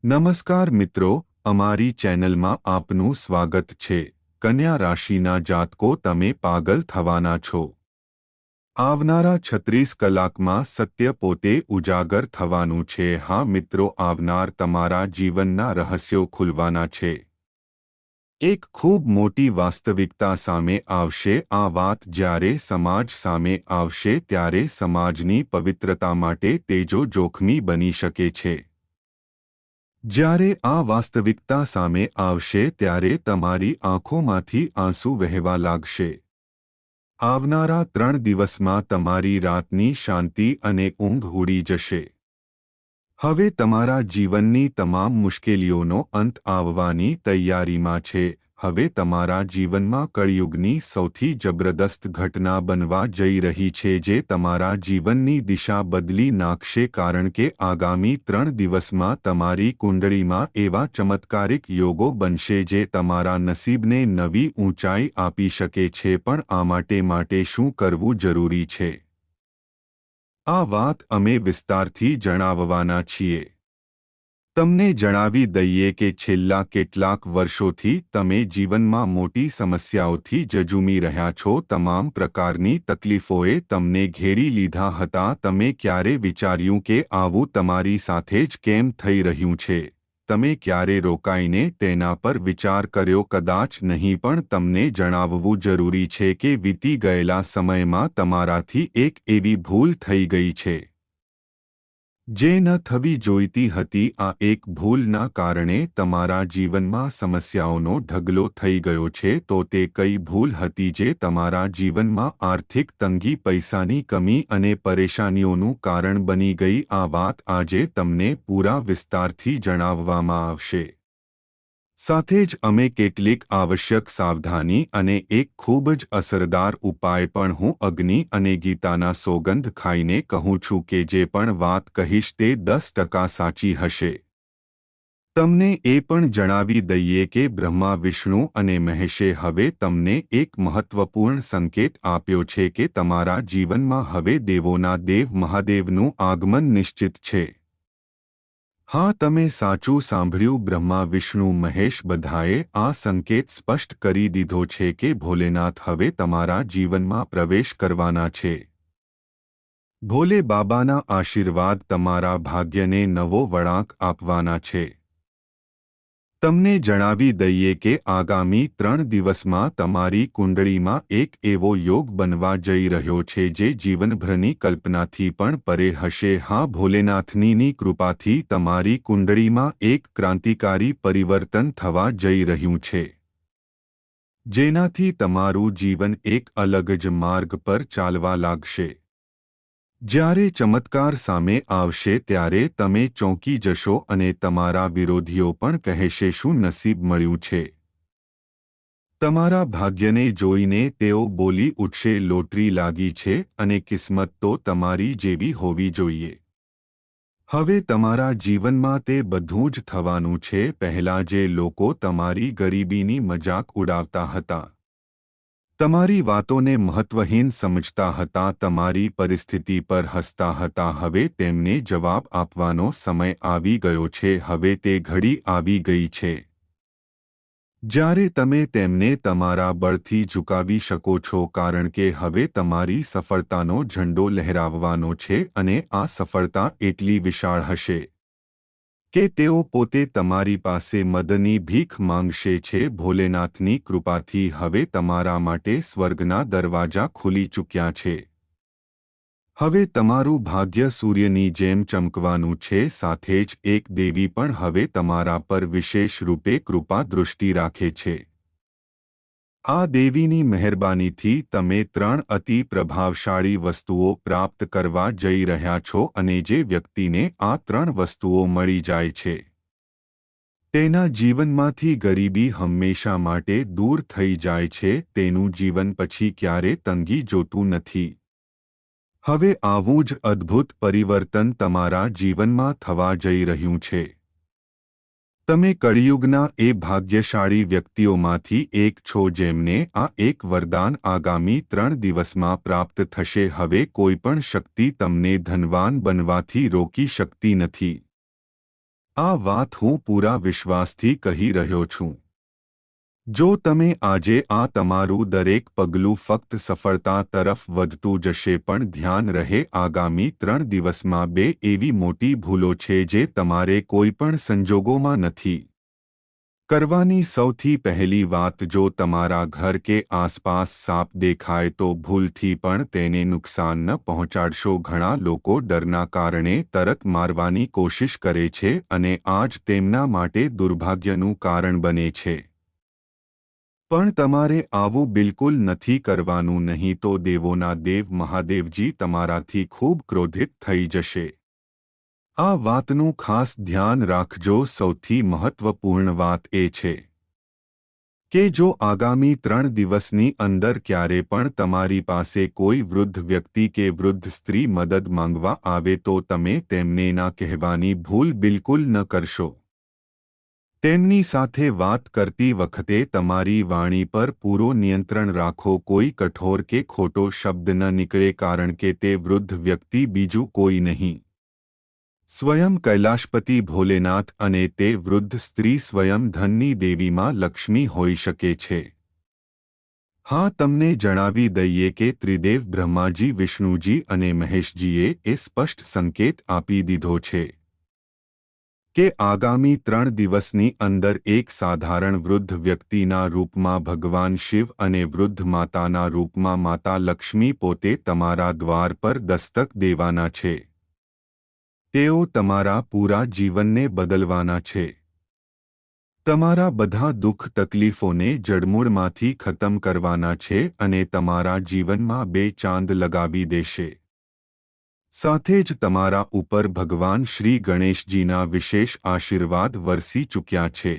નમસ્કાર મિત્રો, અમારી ચેનલમાં આપનું સ્વાગત છે। કન્યા રાશિના જાતકો તમે પાગલ થવાના છો। આવનારા 36 કલાકમાં સત્ય પોતે ઉજાગર થવાનું છે। હા મિત્રો, આવનાર તમારા જીવનના રહસ્યો ખુલવાના છે। એક ખૂબ મોટી વાસ્તવિકતા સામે આવશે। આ વાત જ્યારે સમાજ સામે આવશે ત્યારે સમાજની પવિત્રતા માટે તેજો જોખમી બની શકે છે। જ્યારે આ વાસ્તવિકતા સામે આવશે ત્યારે તમારી આંખોમાંથી આંસુ વહેવા લાગશે। આવનારા 3 દિવસમાં તમારી રાતની શાંતિ અને ઊંઘ ઉડી જશે। હવે તમારા જીવનની તમામ મુશ્કેલીઓનો અંત આવવાની તૈયારીમાં છે। હવે તમારા જીવનમાં કળિયુગની સૌથી જબરદસ્ત ઘટના બનવા જઈ રહી છે જે તમારા જીવનની દિશા બદલી નાખશે, કારણ કે આગામી 3 દિવસમાં તમારી કુંડળીમાં એવા ચમત્કારિક યોગો બનશે જે તમારા નસીબને નવી ઊંચાઈ આપી શકે છે। પણ આ માટે શું કરવું જરૂરી છે, આ વાત અમે વિસ્તારથી જણાવવાના છીએ। તમને જણાવી દઈએ કે છેલ્લા કેટલાક વર્ષોથી તમે જીવનમાં મોટી સમસ્યાઓથી જજુમી રહ્યા છો। તમામ પ્રકારની તકલીફોએ તમને ઘેરી લીધા હતા। તમે ક્યારે વિચાર્યું કે આવું તમારી સાથે જ કેમ થઈ રહ્યું છે? તમે ક્યારે રોકાઈને તેના પર વિચાર કર્યો? કદાચ નહીં, પણ તમને જણાવવું જરૂરી છે કે વીતી ગયેલા સમયમાં તમારાથી એક એવી ભૂલ થઈ ગઈ છે જે ન થવી જોઈતી હતી। આ એક ભૂલના કારણે તમારા જીવનમાં સમસ્યાઓનો ઢગલો થઈ ગયો છે। તો તે કઈ ભૂલ હતી જે તમારા જીવનમાં આર્થિક તંગી, પૈસાની કમી અને પરેશાનીઓનું કારણ બની ગઈ? આ વાત આજે તમને પૂરા વિસ્તારથી જણાવવામાં આવશે। સાથે જ અમે કેટલીક આવશ્યક સાવધાની અને એક ખૂબ જ અસરદાર ઉપાય પણ હું અગ્નિ અને ગીતાના સોગંધ ખાઈને કહું છું કે જે પણ વાત કહીશ તે 10% સાચી હશે। તમને એ પણ જણાવી દઈએ કે બ્રહ્મા, વિષ્ણુ અને મહેશે હવે તમને એક મહત્વપૂર્ણ સંકેત આપ્યો છે કે તમારા જીવનમાં હવે દેવોના દેવ મહાદેવનું આગમન નિશ્ચિત છે। હા, તમે સાચું સાંભળ્યું। બ્રહ્મા, વિષ્ણુ, મહેશ બધાએ આ સંકેત સ્પષ્ટ કરી દીધો છે કે ભોલેનાથ હવે તમારા જીવનમાં પ્રવેશ કરવાના છે। ભોલે બાબાના આશીર્વાદ તમારા ભાગ્યને નવો વળાંક આપવાના છે। તમને જણાવી દઈએ કે આગામી 3 દિવસમાં તમારી કુંડળીમાં એક એવો યોગ બનવા જઈ રહ્યો છે જે જીવનભરની કલ્પનાથી પણ પરે હશે। હા, ભોલેનાથની કૃપાથી તમારી કુંડળીમાં એક ક્રાંતિકારી પરિવર્તન થવા જઈ રહ્યું છે જેનાથી તમારું જીવન એક અલગ જ માર્ગ પર ચાલવા લાગશે। જ્યારે ચમત્કાર સામે આવશે ત્યારે તમે ચોંકી જશો અને તમારા વિરોધીઓ પણ કહેશે, શું નસીબ મળ્યું છે? તમારા ભાગ્યને જોઈને તેઓ બોલી ઉઠશે, લોટરી લાગી છે અને કિસ્મત તો તમારી જેવી હોવી જોઈએ। હવે તમારા જીવનમાં તે બધું જ થવાનું છે। પહેલાં જે લોકો તમારી ગરીબીની મજાક ઉડાવતા હતા, તમારી વાતોને મહત્વહીન સમજતા હતા, તમારી પરિસ્થિતિ પર હસતા હતા, હવે તેમને જવાબ આપવાનો સમય આવી ગયો છે। હવે તે ઘડી આવી ગઈ છે જ્યારે તમે તેમને તમારા બળથી ઝુકાવી શકો છો, કારણ કે હવે તમારી સફળતાનો ઝંડો લહેરાવવાનો છે અને આ સફળતા એટલી વિશાળ હશે કે તેઓ પોતે તમારી પાસે મદદની ભીખ માંગશે છે। ભોલેનાથની કૃપાથી હવે તમારા માટે સ્વર્ગના દરવાજા ખુલી ચૂક્યા છે। હવે તમારું ભાગ્ય સૂર્યની જેમ ચમકવાનું છે। સાથે જ એક દેવી પણ હવે તમારા પર વિશેષ રૂપે કૃપા દૃષ્ટિ રાખે છે। આ દેવીની મહેરબાનીથી તમે 3 અતિ પ્રભાવશાળી વસ્તુઓ પ્રાપ્ત કરવા જઈ રહ્યા છો અને જે વ્યક્તિને આ 3 વસ્તુઓ મળી જાય છે તેના જીવનમાંથી ગરીબી હંમેશા માટે દૂર થઈ જાય છે। તેનું જીવન પછી ક્યારે તંગી જોતું નથી। હવે આવું જ અદ્ભુત પરિવર્તન તમારા જીવનમાં થવા જઈ રહ્યું છે। તમે કળિયુગના એ ભાગ્યશાળી વ્યક્તિઓમાંથી એક છો જેમને આ એક વરદાન આગામી 3 દિવસમાં પ્રાપ્ત થશે। હવે કોઈ પણ શક્તિ તમને ધનવાન બનવાથી રોકી શકતી નથી। આ વાત હું પૂરા વિશ્વાસથી કહી રહ્યો છું. જો તમે આજે આ તમારું દરેક પગલું ફક્ત સફળતા તરફ વધતું જશે, પણ ધ્યાન રહે આગામી 3 દિવસમાં 2 એવી મોટી ભૂલો છે જે તમારે કોઈપણ સંજોગોમાં નથી કરવાની. સૌથી પહેલી વાત, જો તમારા ઘર કે આસપાસ સાપ દેખાય તો ભૂલથી પણ તેને નુકસાન ન પહોંચાડશો. ઘણા લોકો ડરના કારણે તરત મારવાની કોશિશ કરે છે અને આ જ તેમના માટે દુર્ભાગ્યનું કારણ બને છે. પણ તમારે આવું બિલકુલ નથી કરવાનું, નહીં તો દેવોના દેવ મહાદેવજી તમારાથી ખૂબ ક્રોધિત થઈ જશે. આ વાતનું ખાસ ધ્યાન રાખજો. સૌથી મહત્વપૂર્ણ વાત એ છે કે જો આગામી 3 દિવસની અંદર ક્યારે પણ તમારી પાસે કોઈ વૃદ્ધ વ્યક્તિ કે વૃદ્ધ સ્ત્રી મદદ માંગવા આવે તો તમે તેમને ના કહેવાની ભૂલ બિલકુલ ન કરશો. તેમની સાથે વાત કરતી વખતે તમારી વાણી પર પૂરો નિયંત્રણ રાખો. કોઈ કઠોર કે ખોટો શબ્દ ન નીકળે, કારણ કે તે વૃદ્ધ વ્યક્તિ બીજું કોઈ નહીં, સ્વયં કૈલાશપતિ ભોલેનાથ, અને તે વૃદ્ધ સ્ત્રી સ્વયં ધનની દેવીમાં લક્ષ્મી હોઈ શકે છે. હા, તમને જણાવી દઈએ કે ત્રિદેવ બ્રહ્માજી, વિષ્ણુજી અને મહેશજીએ એ સ્પષ્ટ સંકેત આપી દીધો છે કે આગામી 3 દિવસની અંદર એક સાધારણ વૃદ્ધ વ્યક્તિના રૂપમાં ભગવાન શિવ અને વૃદ્ધ માતાના રૂપમાં માતા લક્ષ્મી પોતે તમારા દ્વાર પર દસ્તક દેવાના છે. તેઓ તમારા પૂરા જીવનને બદલવાના છે. તમારા બધા દુઃખ તકલીફોને જડમૂળમાંથી ખતમ કરવાના છે અને તમારા જીવનમાં 2 ચાંદ લગાવી દેશે. સાથે જ તમારા ઉપર ભગવાન શ્રી ગણેશજીના વિશેષ આશીર્વાદ વરસી ચૂક્યા છે.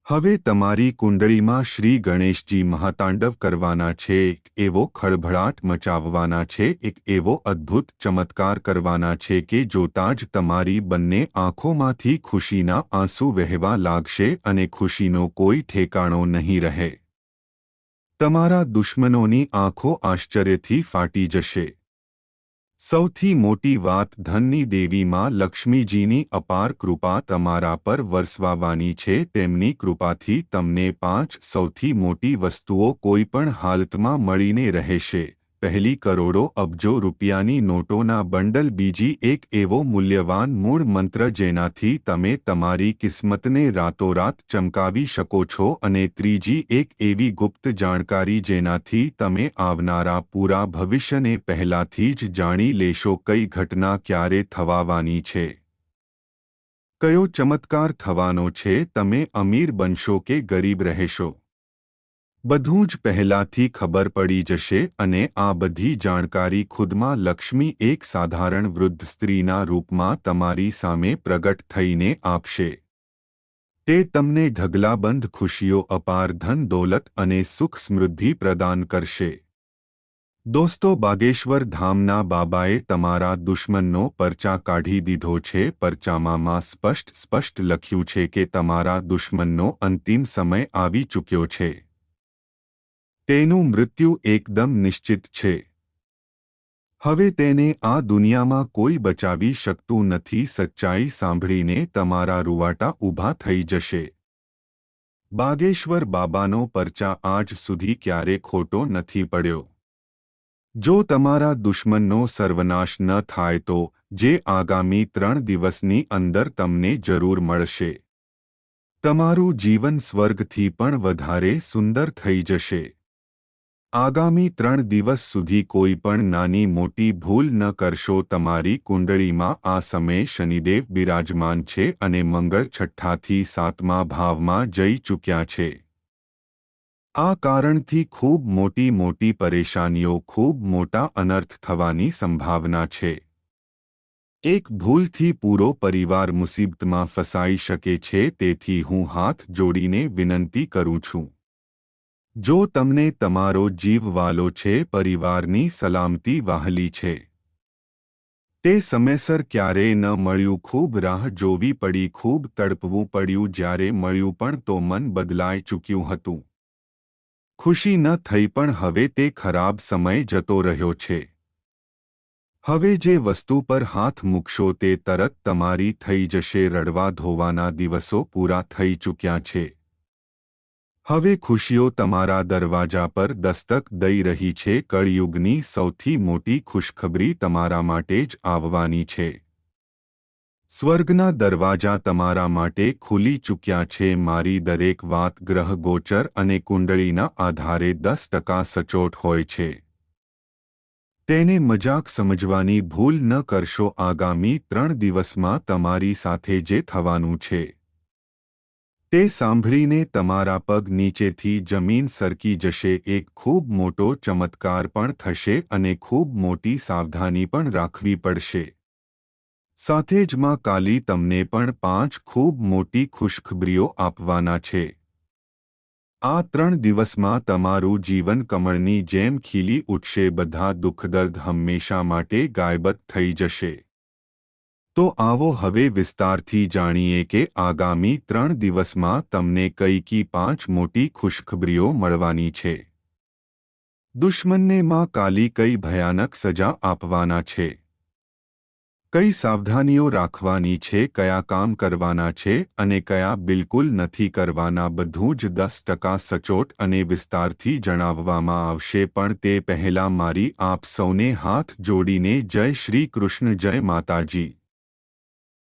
હવે તમારી કુંડળીમાં શ્રી ગણેશજી મહાતાંડવ કરવાના છે. એક એવો ખળભળાટ મચાવવાના છે, એક એવો અદ્ભુત ચમત્કાર કરવાના છે કે જોતાં જ તમારી બંને આંખોમાંથી ખુશીના આંસુ વહેવા લાગશે અને ખુશીનો કોઈ ઠેકાણો નહીં રહે. તમારા દુશ્મનોની આંખો આશ્ચર્યથી ફાટી જશે. સૌથી મોટી વાત, ધનની દેવી માં લક્ષ્મીજીની અપાર કૃપા તમારા પર વરસવાની છે. તેમની કૃપાથી તમને 5 સૌથી મોટી વસ્તુઓ કોઈપણ હાલતમાં મળીને રહેશે. પહેલી, કરોડો અબજો રૂપિયાની નોટોના બંડલ. બીજી, એક એવો મૂલ્યવાન મૂળ મંત્ર જેનાથી તમે તમારી કિસ્મતને રાતોરાત ચમકાવી શકો છો. અને ત્રીજી, એક એવી ગુપ્ત જાણકારી જેનાથી તમે આવનારા પૂરા ભવિષ્યને પહેલાથી જ જાણી લેશો. કઈ ઘટના ક્યારે થવાની છે, કયો ચમત્કાર થવાનો છે, તમે અમીર બનશો કે ગરીબ રહેશો, બધું જ પહેલાથી ખબર પડી જશે. અને આ બધી જાણકારી ખુદમાં લક્ષ્મી એક સાધારણ વૃદ્ધ સ્ત્રીના રૂપમાં તમારી સામે પ્રગટ થઈને આપશે. તે તમને ઢગલાબંધ ખુશીઓ, અપાર ધન દોલત અને સુખ સમૃદ્ધિ પ્રદાન કરશે. દોસ્તો, બાગેશ્વર ધામના બાબાએ તમારા દુશ્મનનો પરચા કાઢી દીધો છે. પરચામાં સ્પષ્ટ લખ્યું છે કે તમારા દુશ્મનનો અંતિમ સમય આવી ચૂક્યો છે. તેનું મૃત્યુ એકદમ નિશ્ચિત છે. હવે તેને આ દુનિયામાં કોઈ બચાવી શકતું નથી. સચ્ચાઈ સાંભળીને તમારા રૂવાટા ઊભા થઈ જશે. બાગેશ્વર બાબાનો પરચા આજ સુધી ક્યારે ખોટો નથી પડ્યો. જો તમારા દુશ્મનનો સર્વનાશ ન થાય તો જે આગામી 3 દિવસની અંદર તમને જરૂર મળશે, તમારું જીવન સ્વર્ગથી પણ વધારે સુંદર થઈ જશે. આગામી 3 દિવસ સુધી કોઈ પણ નાની મોટી ભૂલ ન કરશો. તમારી કુંડળીમાં આ સમયે શનિદેવ બિરાજમાન છે અને મંગળ 6 થી 7મા ભાવમાં જઈ ચૂક્યા છે. આ કારણથી ખૂબ મોટી પરેશાનીઓ, ખૂબ મોટા અનર્થ થવાની સંભાવના છે. એક ભૂલથી પૂરો પરિવાર મુસીબતમાં ફસાઈ શકે છે. તેથી હું હાથ જોડીને વિનંતી કરું છું, જો તમને તમારો જીવ વાલો છે, પરિવારની સલામતી વહાલી છે, તે સમયસર ક્યારેય ન મળ્યું, ખૂબ રાહ જોવી પડી, ખૂબ તડપવું પડ્યું, જ્યારે મળ્યું પણ તો મન બદલાઈ ચૂક્યું હતું, ખુશી ન થઈ, પણ હવે તે ખરાબ સમય જતો રહ્યો છે. હવે જે વસ્તુ પર હાથ મૂકશો તે તરત તમારી થઈ જશે. રડવા ધોવાના દિવસો પૂરા થઈ ચૂક્યા છે. હવે ખુશીઓ તમારા દરવાજા પર દસ્તક દઈ રહી છે. કળિયુગની સૌથી મોટી ખુશખબરી તમારા માટે જ આવવાની છે. સ્વર્ગના દરવાજા તમારા માટે ખુલી ચૂક્યા છે. મારી દરેક વાત ગ્રહ ગોચર અને કુંડળીના આધારે 10% સચોટ હોય છે. તેને મજાક સમજવાની ભૂલ ન કરશો. આગામી 3 દિવસમાં તમારી સાથે જે થવાનું છે તે સાંભળીને તમારા પગ નીચેથી જમીન સરકી જશે. એક ખૂબ મોટો ચમત્કાર પણ થશે અને ખૂબ મોટી સાવધાની પણ રાખવી પડશે. સાથે જ માં કાલી તમને પણ 5 ખૂબ મોટી ખુશખબરીઓ આપવાના છે. આ 3 દિવસમાં તમારું જીવન કમળની જેમ ખીલી ઉઠશે. બધા દુઃખદર્દ હંમેશા માટે ગાયબ થઈ જશે. તો આવો હવે વિસ્તારથી જાણીએ કે આગામી 3 દિવસમાં તમને કઈ 5 મોટી ખુશખબરીઓ મળવાની છે. દુશ્મનને માં કાલી કઈ ભયાનક સજા આપવાના છે. કઈ સાવધાનીઓ રાખવાની છે, કયા કામ કરવાના છે અને કયા બિલકુલ નથી કરવાના, બધું જ 10% સચોટ અને વિસ્તારથી જણાવવામાં આવશે. પણ તે પહેલાં મારી આપ સૌને હાથ જોડીને જય શ્રી કૃષ્ણ, જય માતાજી.